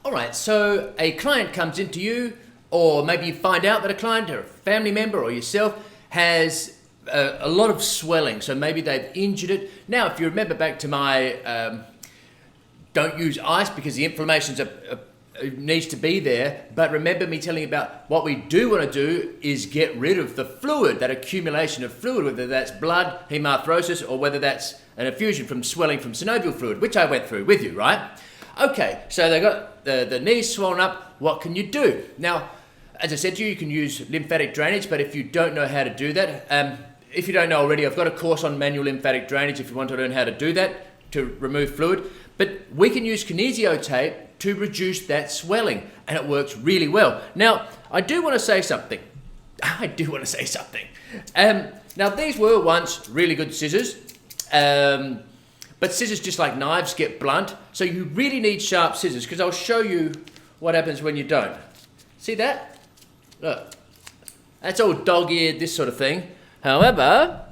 All right, so a client comes into you, or maybe you find out that a client or a family member or yourself has a lot of swelling. So maybe they've injured it. Now, if you remember back to my don't use ice because the inflammation needs to be there. But remember me telling you about what we do want to do is get rid of the fluid, that accumulation of fluid, whether that's blood, hemarthrosis, or whether that's an effusion from swelling from synovial fluid, which I went through with you, right? Okay, so they got the knees swollen up. What can you do? Now, as I said to you, you can use lymphatic drainage, but if you don't know how to do that, if you don't know already, I've got a course on manual lymphatic drainage if you want to learn how to do that, to remove fluid. But we can use kinesiotape to reduce that swelling, and it works really well. Now, I do want to say something. Now, these were once really good scissors, but scissors, just like knives, get blunt. So you really need sharp scissors, because I'll show you what happens when you don't. See that? Look. That's all dog-eared, this sort of thing. However,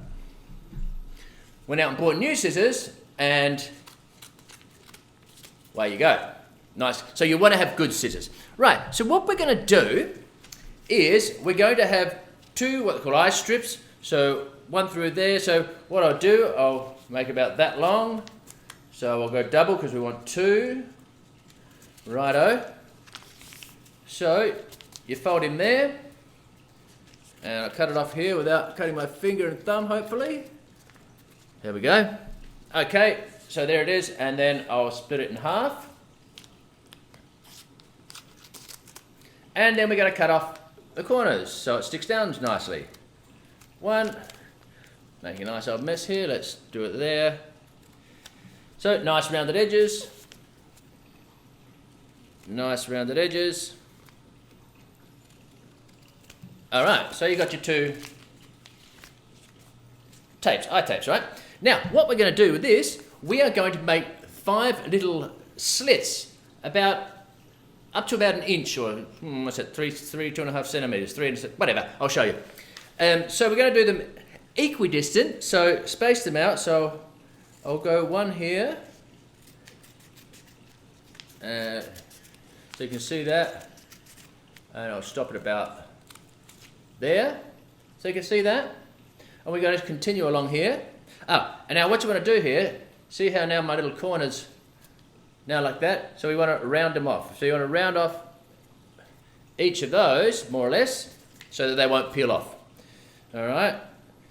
we're now bought new scissors, and away you go. Nice. So you want to have good scissors. Right, so what we're going to do is we're going to have two what they call eye strips. So one through there. So what I'll do, I'll make about that long. So I'll go double because we want two. Righto. So you fold in there. And I'll cut it off here without cutting my finger and thumb, hopefully. There we go. Okay, so there it is. And then I'll split it in half. And then we're going to cut off the corners so it sticks down nicely. One. Making a nice old mess here. Let's do it there. So nice rounded edges. Nice rounded edges. All right, so you got your two tapes, eye tapes, right? Now, what we're going to do with this, we are going to make 5 little slits about up to about an inch, or what's that, 2.5 centimeters, 3, whatever, I'll show you. So we're going to do them equidistant, so space them out. So I'll go one here, so you can see that, and I'll stop it about there, so you can see that, and we're going to continue along here. And now what you want to do here, see how now my little corners now like that, so we want to round them off. So you want to round off each of those, more or less, so that they won't peel off. All right,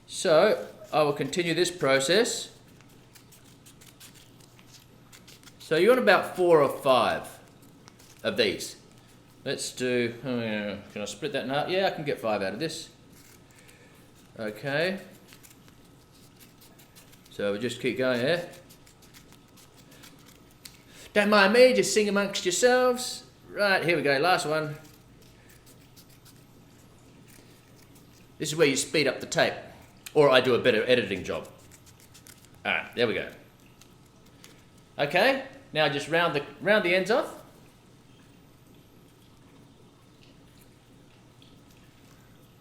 so I will continue this process. So you want about 4 or 5 of these. Let's do, can I split that in half? Yeah, I can get 5 out of this. Okay. So we'll just keep going here. Don't mind me, just sing amongst yourselves. Right, here we go, last one. This is where you speed up the tape, or I do a better editing job. All right, there we go. Okay, now just round the ends off.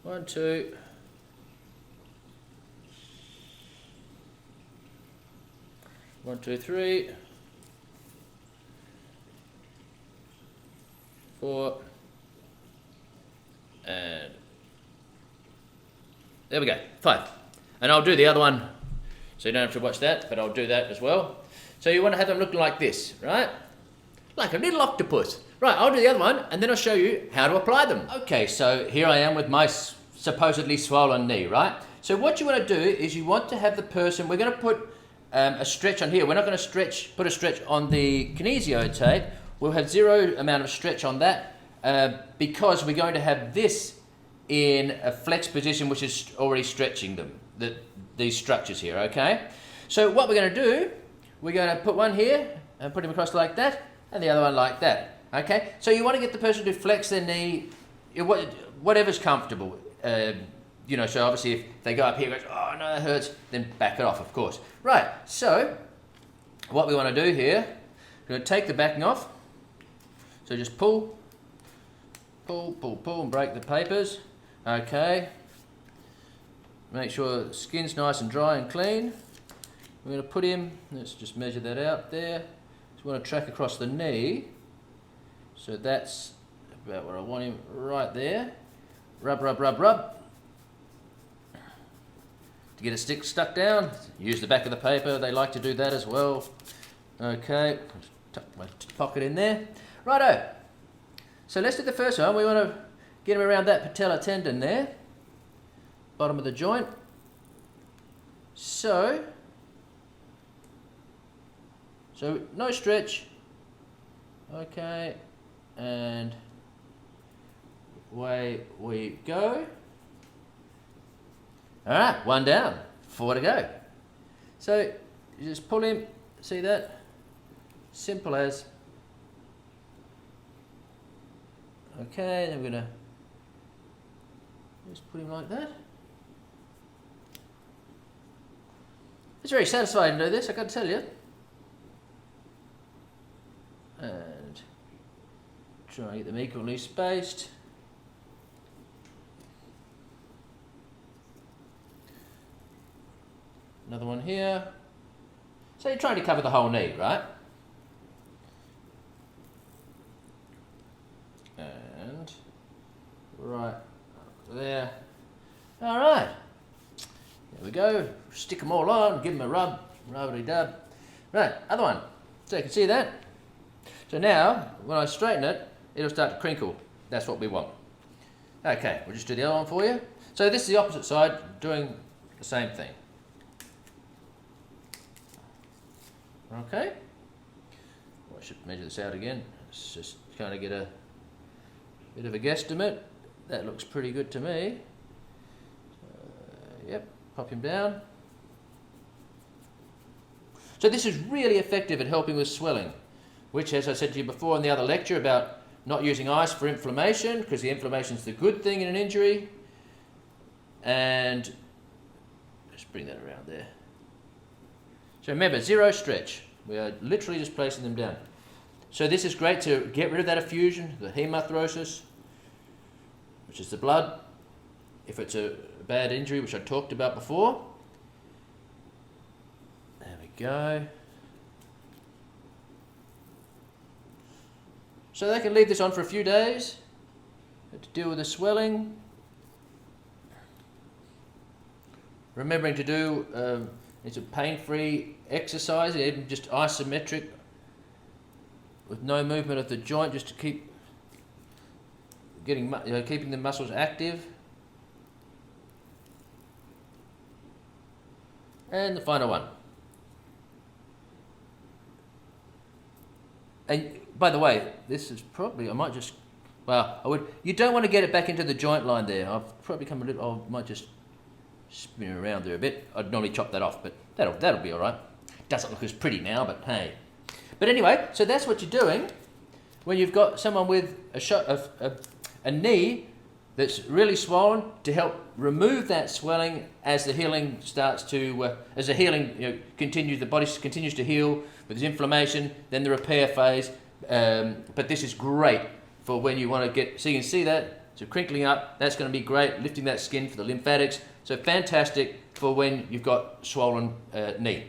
One, two. One, two, 3. 4. And there we go, 5. And I'll do the other one, so you don't have to watch that, but I'll do that as well. So you want to have them looking like this, right? Like a little octopus. Right, I'll do the other one, and then I'll show you how to apply them. Okay, so here I am with my supposedly swollen knee, right? So what you want to do is you want to have the person, we're going to put a stretch on here. We're not going to put a stretch on the kinesiotape. We'll have 0 amount of stretch on that because we're going to have this in a flex position, which is already stretching them, these structures here, okay? So what we're going to do, we're going to put one here and put him across like that, and the other one like that, okay? So you want to get the person to flex their knee, whatever's comfortable. You know, so obviously if they go up here and go, oh no, that hurts, then back it off, of course. Right, so what we want to do here, we're going to take the backing off. So just pull, pull, pull, pull, and break the papers. Okay. Make sure the skin's nice and dry and clean. We're going to put him, let's just measure that out there. So we want to track across the knee. So that's about where I want him, right there. Rub, rub, rub, rub. To get a stick stuck down, use the back of the paper. They like to do that as well. Okay, tuck my pocket in there. Righto. So let's do the first one. We want to get him around that patella tendon there, bottom of the joint. So no stretch. Okay, and away we go. All right, one down, 4 to go. So you just pull him, see that? Simple as. Okay, then we're gonna just put him like that. It's very satisfying to do this, I gotta tell you. And try and get them equally spaced. Another one here. So you're trying to cover the whole knee, right? And right there. All right. There we go. Stick them all on, give them a rub, rubbity-dub. Right, other one. So you can see that. So now, when I straighten it, it'll start to crinkle. That's what we want. Okay, we'll just do the other one for you. So this is the opposite side, doing the same thing. Okay. Well, I should measure this out again. Let's just kind of get a bit of a guesstimate. That looks pretty good to me. Yep, pop him down. So this is really effective at helping with swelling, which, as I said to you before in the other lecture about not using ice for inflammation, because the inflammation is the good thing in an injury. And just bring that around there. So remember, zero stretch. We are literally just placing them down. So this is great to get rid of that effusion, the hemarthrosis, which is the blood, if it's a bad injury, which I talked about before. There we go. So they can leave this on for a few days to deal with the swelling. Remembering to do it's a pain-free exercise, even just isometric with no movement of the joint, just to keep keeping the muscles active. And the final one. And by the way, this is probably, I might just, well, I would, you don't want to get it back into the joint line there. I've probably come a little, I might just spin it around there a bit. I'd normally chop that off, but that'll be all right. Doesn't look as pretty now, but hey. But anyway, so that's what you're doing when you've got someone with a knee that's really swollen, to help remove that swelling as the healing starts to, as the healing continues, the body continues to heal with inflammation, then the repair phase. But this is great for when you want to get, so you can see that, so crinkling up, that's going to be great, lifting that skin for the lymphatics. So fantastic for when you've got swollen knee.